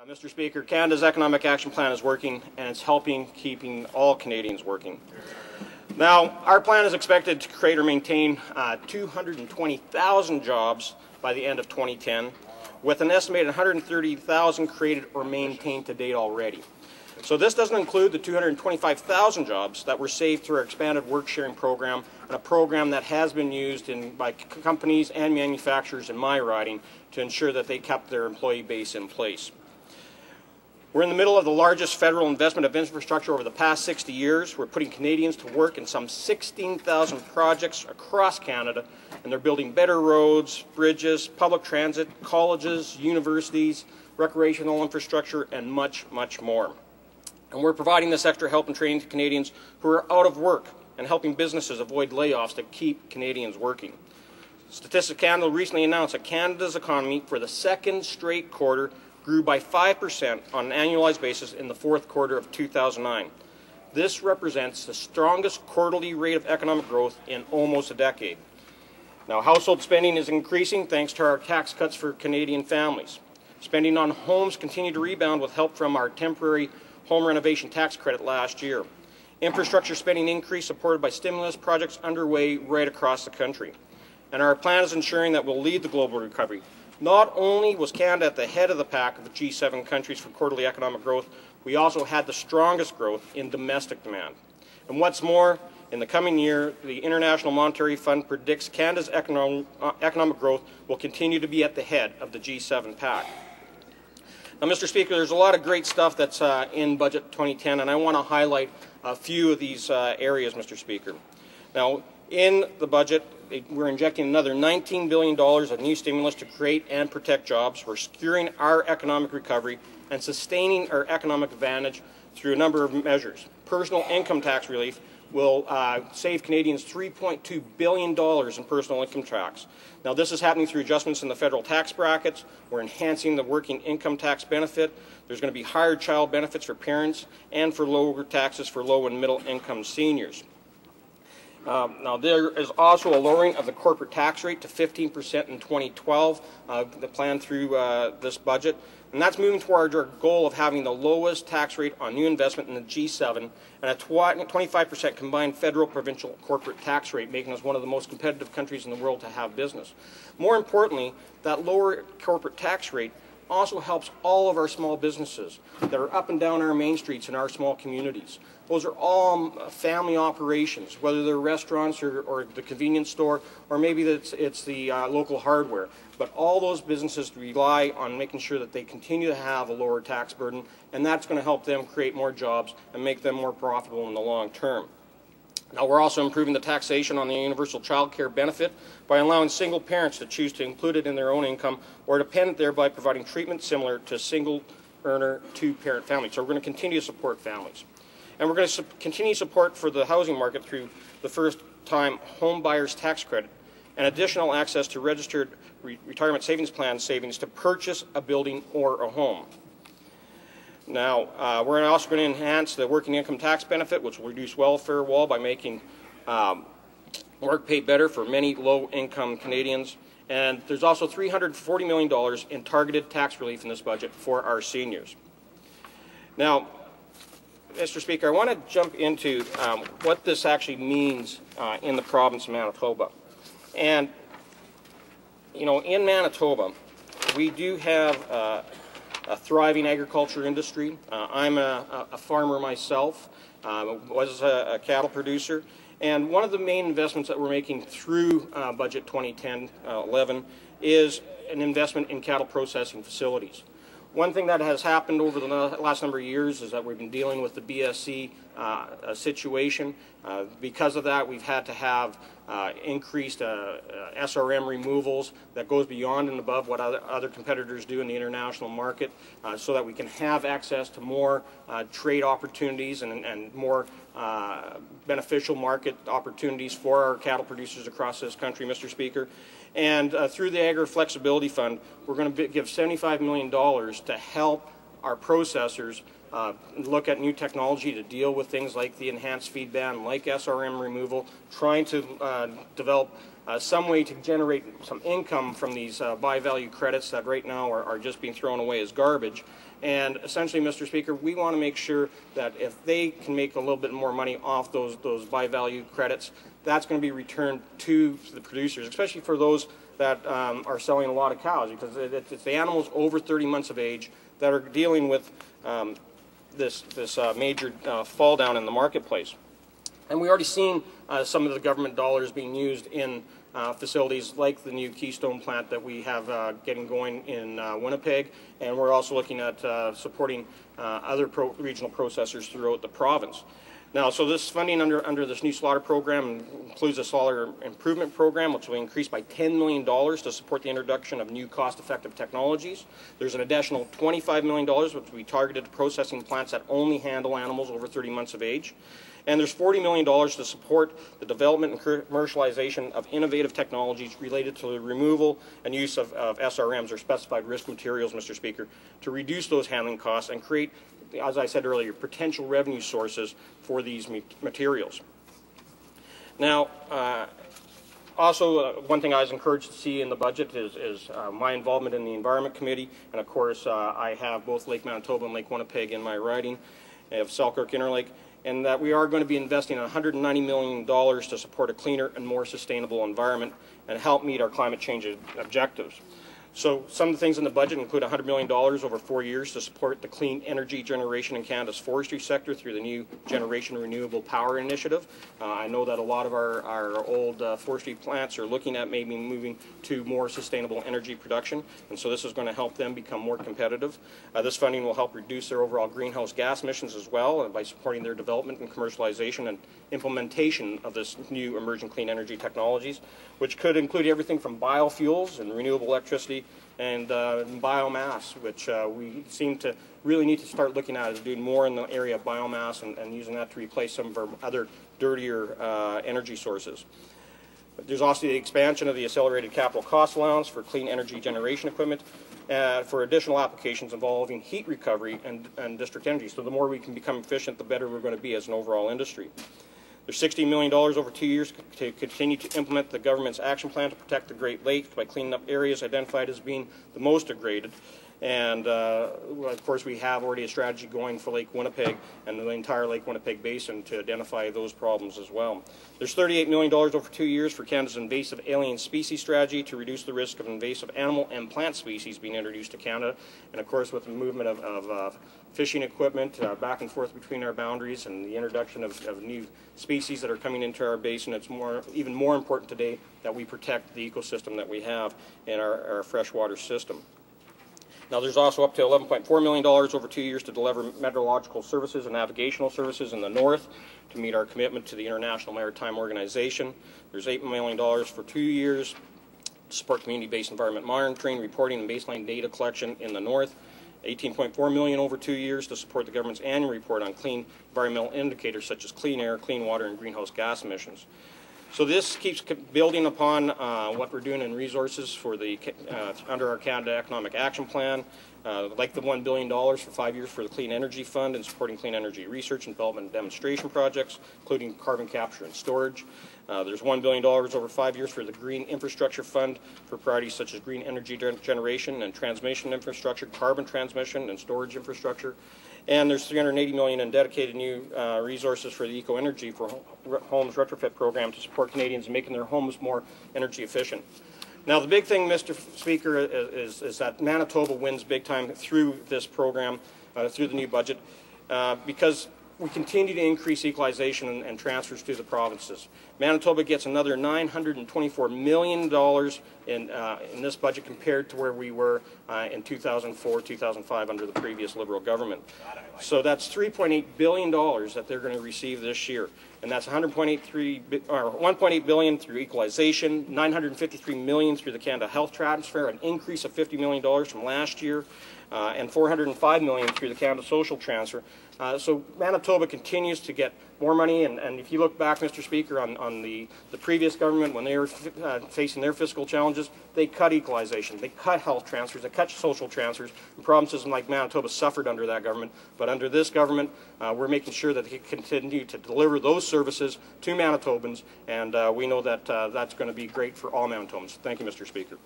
Mr. Speaker, Canada's Economic Action Plan is working, and it's keeping all Canadians working. Now, our plan is expected to create or maintain 220,000 jobs by the end of 2010, with an estimated 130,000 created or maintained to date already. So this doesn't include the 225,000 jobs that were saved through our expanded work-sharing program, and a program that has been used by companies and manufacturers in my riding to ensure that they kept their employee base in place. We're in the middle of the largest federal investment of infrastructure over the past 60 years. We're putting Canadians to work in some 16,000 projects across Canada, and they're building better roads, bridges, public transit, colleges, universities, recreational infrastructure, and much, much more. And we're providing this extra help and training to Canadians who are out of work and helping businesses avoid layoffs to keep Canadians working. Statistics Canada recently announced that Canada's economy for the second straight quarter grew by 5% on an annualized basis in the fourth quarter of 2009. This represents the strongest quarterly rate of economic growth in almost a decade. Now, household spending is increasing thanks to our tax cuts for Canadian families. Spending on homes continued to rebound with help from our temporary home renovation tax credit last year. Infrastructure spending increased supported by stimulus projects underway right across the country. And our plan is ensuring that we'll lead the global recovery. Not only was Canada at the head of the pack of the G7 countries for quarterly economic growth, we also had the strongest growth in domestic demand. And what's more, in the coming year, the International Monetary Fund predicts Canada's economic growth will continue to be at the head of the G7 pack. Now, Mr. Speaker, there's a lot of great stuff that's in Budget 2010, and I want to highlight a few of these areas, Mr. Speaker. Now, in the budget, we're injecting another $19 billion of new stimulus to create and protect jobs. We're securing our economic recovery and sustaining our economic advantage through a number of measures. Personal income tax relief will save Canadians $3.2 billion in personal income tax. Now, this is happening through adjustments in the federal tax brackets. We're enhancing the working income tax benefit. There's going to be higher child benefits for parents and for lower taxes for low and middle income seniors. Now, there is also a lowering of the corporate tax rate to 15% in 2012, the plan through this budget. And that's moving toward our goal of having the lowest tax rate on new investment in the G7 and a 25% combined federal-provincial corporate tax rate, making us one of the most competitive countries in the world to have business. More importantly, that lower corporate tax rate also helps all of our small businesses that are up and down our main streets in our small communities. Those are all family operations, whether they're restaurants or the convenience store, or maybe it's the local hardware. But all those businesses rely on making sure that they continue to have a lower tax burden, and that's going to help them create more jobs and make them more profitable in the long term. Now, we're also improving the taxation on the universal child care benefit by allowing single parents to choose to include it in their own income or dependent, thereby providing treatment similar to single earner two-parent families. So we're going to continue to support families. And we're going to continue support for the housing market through the first-time home buyers tax credit and additional access to registered retirement savings plan savings to purchase a building or a home. Now, we're also going to enhance the working income tax benefit, which will reduce welfare wall by making work pay better for many low-income Canadians. And there's also $340 million in targeted tax relief in this budget for our seniors. Now, Mr. Speaker, I want to jump into what this actually means in the province of Manitoba. And, you know, in Manitoba, we do have a thriving agriculture industry. I'm a farmer myself, was a cattle producer, and one of the main investments that we're making through Budget 2010-11 is an investment in cattle processing facilities. One thing that has happened over the last number of years is that we've been dealing with the BSC situation. Because of that, we've had to have increased SRM removals that goes beyond and above what other competitors do in the international market so that we can have access to more trade opportunities and more beneficial market opportunities for our cattle producers across this country, Mr. Speaker. And through the Agri Flexibility Fund, we're going to give $75 million to help our processors look at new technology to deal with things like the enhanced feed ban, like SRM removal, trying to develop some way to generate some income from these buy value credits that right now are just being thrown away as garbage. And essentially, Mr. Speaker, we want to make sure that if they can make a little bit more money off those buy value credits, that's going to be returned to the producers, especially for those that are selling a lot of cows, because it's the animals over 30 months of age that are dealing with this major fall down in the marketplace. And we've already seen some of the government dollars being used in facilities like the new Keystone plant that we have getting going in Winnipeg, and we're also looking at supporting other regional processors throughout the province. Now, so this funding under this new slaughter program includes a slaughter improvement program, which will increase by $10 million to support the introduction of new cost-effective technologies. There's an additional $25 million, which will be targeted to processing plants that only handle animals over 30 months of age. And there's $40 million to support the development and commercialization of innovative technologies related to the removal and use of SRMs, or specified risk materials, Mr. Speaker, to reduce those handling costs and create, as I said earlier, potential revenue sources for these materials. Now, also, one thing I was encouraged to see in the budget is my involvement in the Environment Committee, and of course I have both Lake Manitoba and Lake Winnipeg in my riding of Selkirk Interlake, and that we are going to be investing $190 million to support a cleaner and more sustainable environment and help meet our climate change objectives. So some of the things in the budget include $100 million over 4 years to support the clean energy generation in Canada's forestry sector through the new Generation Renewable Power Initiative. I know that a lot of our old forestry plants are looking at maybe moving to more sustainable energy production, and so this is going to help them become more competitive. This funding will help reduce their overall greenhouse gas emissions as well by supporting their development and commercialization and implementation of this new emerging clean energy technologies, which could include everything from biofuels and renewable electricity and biomass, which we seem to really need to start looking at as doing more in the area of biomass and using that to replace some of our other dirtier energy sources. There's also the expansion of the accelerated capital cost allowance for clean energy generation equipment for additional applications involving heat recovery and district energy. So the more we can become efficient, the better we're going to be as an overall industry. There's $60 million over 2 years to continue to implement the government's action plan to protect the Great Lakes by cleaning up areas identified as being the most degraded. And of course, we have already a strategy going for Lake Winnipeg and the entire Lake Winnipeg Basin to identify those problems as well. There's $38 million over 2 years for Canada's invasive alien species strategy to reduce the risk of invasive animal and plant species being introduced to Canada. And of course, with the movement of fishing equipment back and forth between our boundaries and the introduction of new species that are coming into our basin, it's even more important today that we protect the ecosystem that we have in our freshwater system. Now, there's also up to $11.4 million over 2 years to deliver meteorological services and navigational services in the north to meet our commitment to the International Maritime Organization. There's $8 million for 2 years to support community-based environment monitoring, reporting, and baseline data collection in the north. $18.4 million over 2 years to support the government's annual report on clean environmental indicators such as clean air, clean water, and greenhouse gas emissions. So this keeps building upon what we're doing in resources for the under our Canada Economic Action Plan, like the $1 billion for 5 years for the Clean Energy Fund and supporting clean energy research and development and demonstration projects, including carbon capture and storage. There's $1 billion over 5 years for the Green Infrastructure Fund for priorities such as green energy generation and transmission infrastructure, carbon transmission and storage infrastructure. And there's $380 million in dedicated new resources for the Eco Energy for Homes Retrofit program to support Canadians in making their homes more energy efficient. Now, the big thing, Mr. Speaker, is that Manitoba wins big time through this program, through the new budget, because we continue to increase equalization and transfers to the provinces. Manitoba gets another $924 million in this budget compared to where we were in 2004-2005 under the previous Liberal government. So that's $3.8 billion that they're going to receive this year. And that's $1.8 billion through equalization, $953 million through the Canada Health Transfer, an increase of $50 million from last year, and $405 million through the Canada Social Transfer. So Manitoba continues to get more money, and if you look back, Mr. Speaker, on the previous government, when they were facing their fiscal challenges, they cut equalization, they cut health transfers, they cut social transfers, and provinces like Manitoba suffered under that government. But under this government, we're making sure that they continue to deliver those services to Manitobans, and we know that that's going to be great for all Manitobans. Thank you, Mr. Speaker.